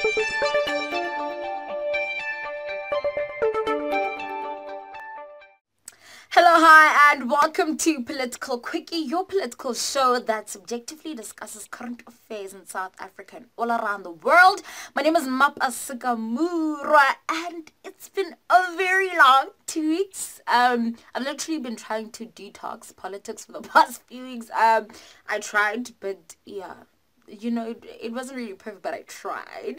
Hello, hi, and welcome to Political Quickie, your political show that subjectively discusses current affairs in South Africa and all around the world. My name is Mapa Sikamura, and it's been a very long 2 weeks. I've literally been trying to detox politics for the past few weeks. I tried, but yeah. It wasn't really perfect, but I tried.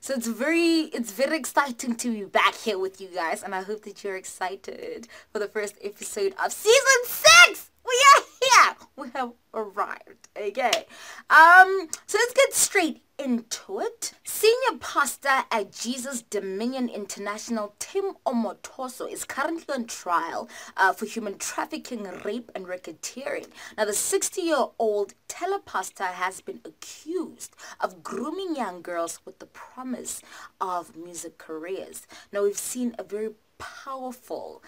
So it's very exciting to be back here with you guys, and I hope that you're excited for the first episode of season 6. We are here. We have arrived. Okay. So let's get straight into it. Senior pastor at Jesus Dominion International, Tim Omotoso, is currently on trial for human trafficking, rape, and racketeering. Now, the 60-year-old telepastor has been accused of grooming young girls with the promise of music careers. Now, we've seen a very powerful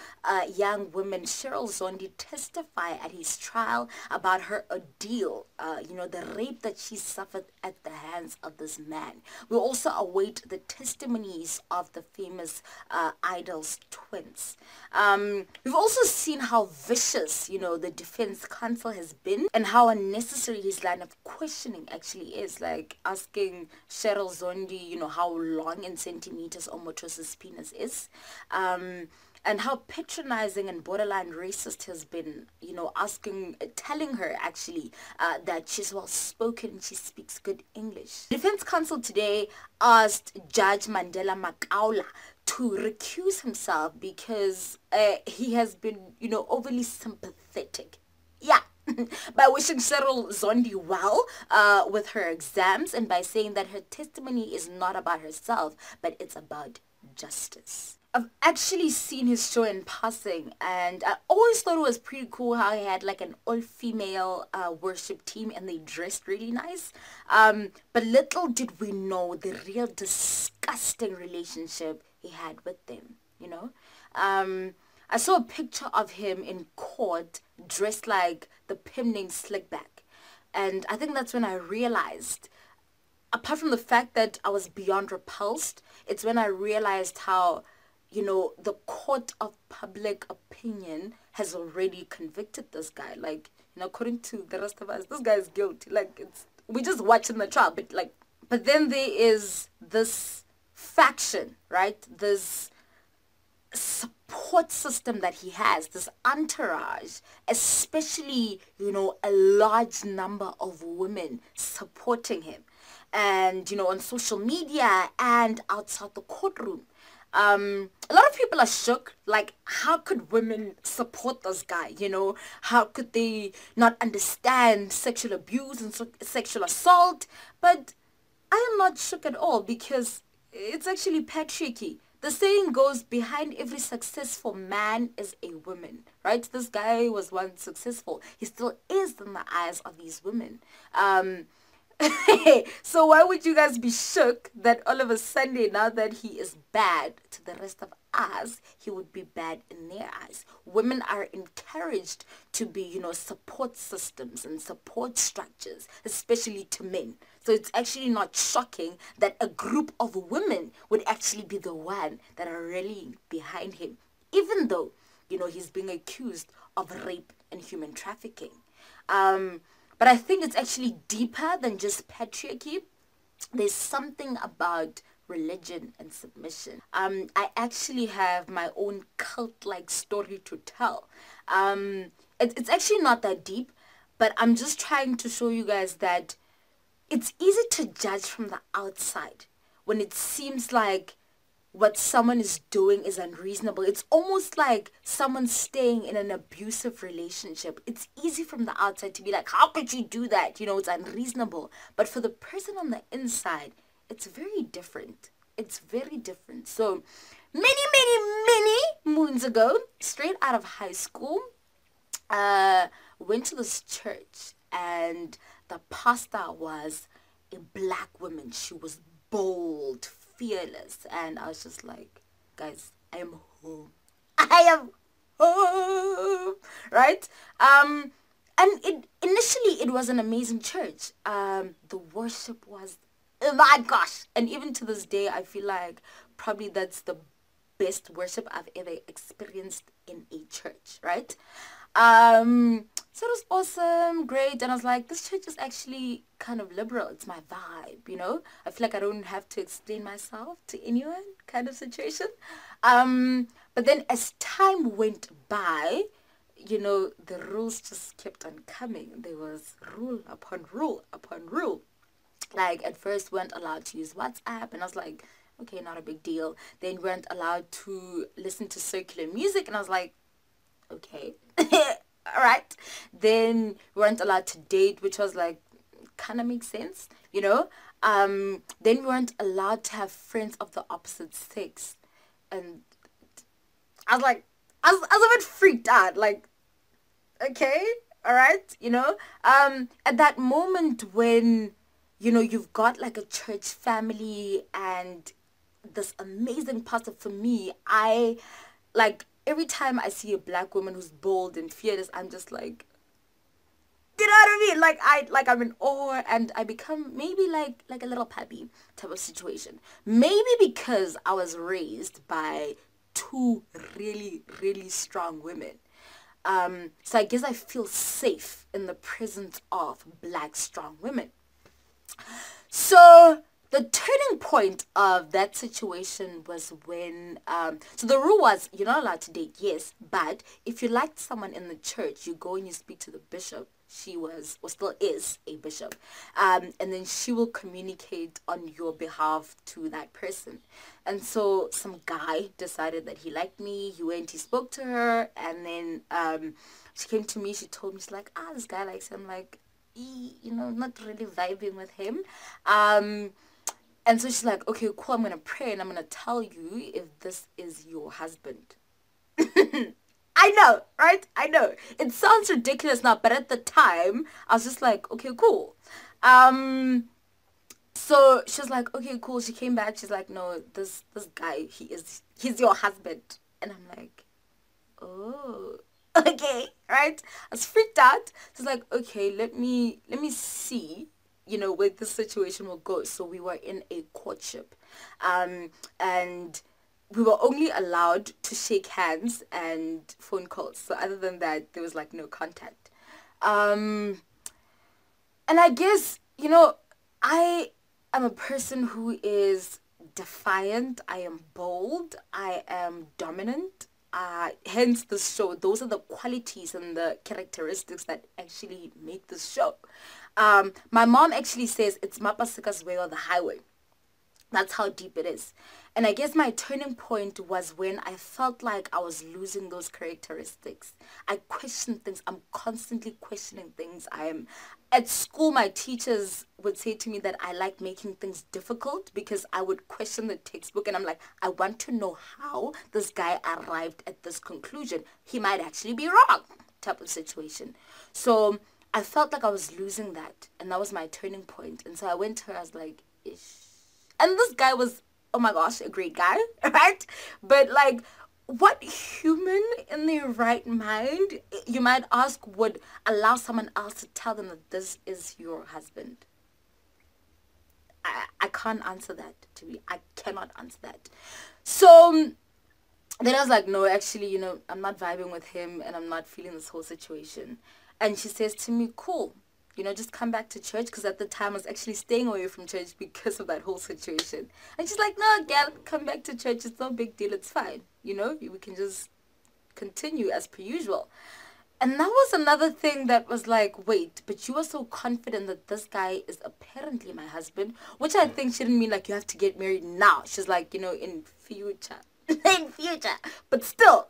young woman, Cheryl Zondi, testify at his trial about her ordeal, the rape that she suffered at the hands of this man. We also await the testimonies of the famous Idol's twins. We've also seen how vicious, the defense counsel has been, and how unnecessary his line of questioning actually is, like asking Cheryl Zondi, how long in centimeters Omotoso's penis is. And how patronizing and borderline racist has been, telling her actually that she's well-spoken and she speaks good English. Defense counsel today asked Judge Mandela Makaula to recuse himself because he has been, overly sympathetic. Yeah. By wishing Cheryl Zondi well with her exams, and by saying that her testimony is not about herself, but it's about justice. I've actually seen his show in passing, and I always thought it was pretty cool how he had like an all-female worship team and they dressed really nice. But little did we know the real disgusting relationship he had with them, I saw a picture of him in court dressed like the pimp named Slickback. And I think that's when I realized, apart from the fact that I was beyond repulsed, it's when I realized how, the court of public opinion has already convicted this guy. Like, according to the rest of us, this guy is guilty. Like, we're just watching the trial. But then there is this faction, right? This support system that he has, this entourage, especially, a large number of women supporting him. And, on social media and outside the courtroom. A lot of people are shook, like, how could women support this guy, How could they not understand sexual abuse and sexual assault? But I am not shook at all, because it's actually patriarchy. The saying goes, behind every successful man is a woman, right? This guy was once successful. He still is in the eyes of these women. So why would you guys be shook that all of a sudden, now that he is bad to the rest of us, he would be bad in their eyes? Women are encouraged to be, support systems and support structures, especially to men. So it's actually not shocking that a group of women would actually be the one that are rallying behind him, even though, he's being accused of rape and human trafficking. But I think it's actually deeper than just patriarchy. There's something about religion and submission. I actually have my own cult-like story to tell. It's actually not that deep, but I'm just trying to show you guys that it's easy to judge from the outside when it seems like what someone is doing is unreasonable. It's almost like someone staying in an abusive relationship. It's easy from the outside to be like, how could you do that? It's unreasonable. But for the person on the inside, it's very different. It's very different. So many moons ago, straight out of high school, went to this church, and the pastor was a black woman. She was bold, fearless, and I was just like, guys, I am home. I am home, right? And initially it was an amazing church. The worship was Oh my gosh. And even to this day, I feel like probably that's the best worship I've ever experienced in a church, right? So it was awesome, great, and I was like, this church is actually kind of liberal. It's my vibe, you know? I feel like I don't have to explain myself to anyone kind of situation. But then as time went by, you know, the rules just kept on coming. There was rule upon rule upon rule. Like at first we weren't allowed to use WhatsApp, and I was like, okay, not a big deal. Then we weren't allowed to listen to circular music, and I was like, okay, all right. Then we weren't allowed to date, which was like, kind of makes sense, you know. Then we weren't allowed to have friends of the opposite sex, and I was like, I was a bit freaked out, like, okay, all right, you know. At that moment when, you know, you've got like a church family and this amazing pastor, for me, I like every time I see a black woman who's bold and fearless, I'm just like, you know what I mean? Like I'm in awe, and I become maybe like a little puppy type of situation. Maybe because I was raised by two really, really strong women. So I guess I feel safe in the presence of black strong women. So the turning point of that situation was when, so the rule was you're not allowed to date, yes, but if you liked someone in the church, you go and you speak to the bishop. She was, or still is, a bishop. And then she will communicate on your behalf to that person. And so some guy decided that he liked me. He went, he spoke to her, and then she came to me. She told me, she's like, this guy likes him. Like, you know, not really vibing with him. And so she's like, okay, cool, I'm going to pray and I'm going to tell you if this is your husband. I know, right? I know. It sounds ridiculous now, but at the time, I was just like, okay, cool. So she was like, okay, cool. She came back. She's like, no, this guy, he's your husband. And I'm like, oh, okay, right? I was freaked out. She's like, okay, let me see, you know, where this situation will go. So we were in a courtship, and we were only allowed to shake hands and phone calls. So other than that, there was like no contact. And I guess, you know, I am a person who is defiant. I am bold. I am dominant. Hence the show. Those are the qualities and the characteristics that actually make this show. My mom actually says it's Mapasika's way or the highway. That's how deep it is. And I guess my turning point was when I felt like I was losing those characteristics. I question things. I'm constantly questioning things. At school, my teachers would say to me that I like making things difficult because I would question the textbook, and I'm like, I want to know how this guy arrived at this conclusion. He might actually be wrong, type of situation. So I felt like I was losing that, and that was my turning point. And so I went to her, I was like, ish. And this guy was, oh my gosh, a great guy, right? But like, what human in their right mind, you might ask, would allow someone else to tell them that this is your husband? I can't answer that, I cannot answer that. So then I was like, no, actually, you know, I'm not vibing with him and I'm not feeling this whole situation. And she says to me, cool, you know, just come back to church, because at the time I was actually staying away from church because of that whole situation. And she's like, no, girl, come back to church. It's no big deal. It's fine. You know, we can just continue as per usual. And that was another thing that was like, wait, but you were so confident that this guy is apparently my husband, which I think she didn't mean like you have to get married now. She's like, you know, in future, in future, but still.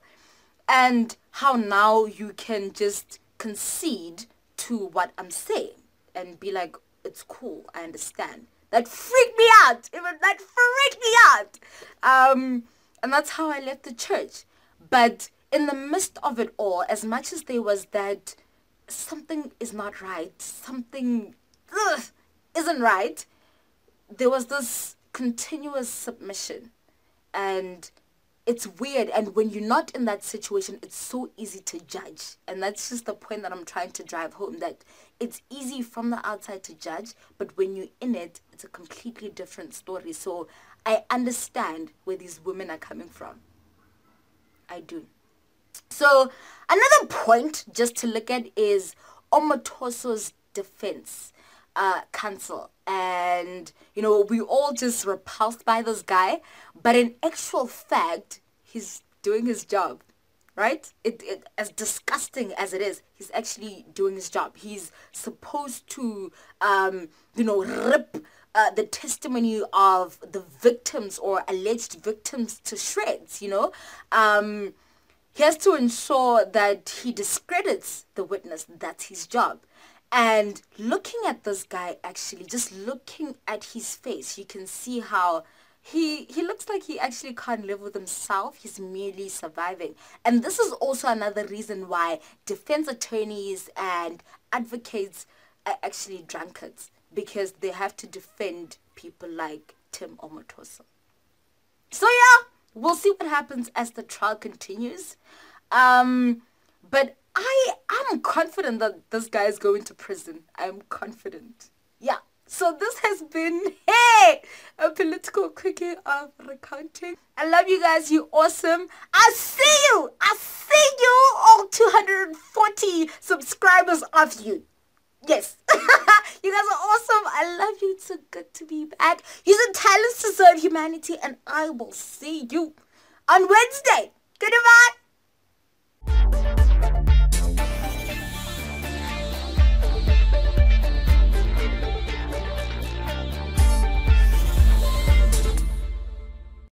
And how now you can just concede to what I'm saying and be like, it's cool, I understand. That freaked me out. Even that freaked me out. And that's how I left the church. But in the midst of it all, as much as there was that something is not right, something isn't right, there was this continuous submission. And it's weird, and when you're not in that situation, it's so easy to judge. And that's just the point that I'm trying to drive home, that it's easy from the outside to judge, but when you're in it, it's a completely different story. So I understand where these women are coming from. I do. So another point just to look at is Omotoso's defense counsel. And, you know, we all just repulsed by this guy. But in actual fact, he's doing his job, right? It as disgusting as it is, he's actually doing his job. He's supposed to, rip the testimony of the victims or alleged victims to shreds, you know. He has to ensure that he discredits the witness. That's his job. And looking at this guy, actually, just looking at his face, you can see how he looks like he actually can't live with himself. He's merely surviving. And this is also another reason why defense attorneys and advocates are actually drunkards, because they have to defend people like Tim Omotoso. So yeah, we'll see what happens as the trial continues. But I'm confident that this guy is going to prison. I'm confident. Yeah. So this has been, a political quickie of recounting. I love you guys. You're awesome. I see you. All 240 subscribers of you. Yes. You guys are awesome. I love you. It's so good to be back. Using talents to serve humanity, and I will see you on Wednesday. Goodbye.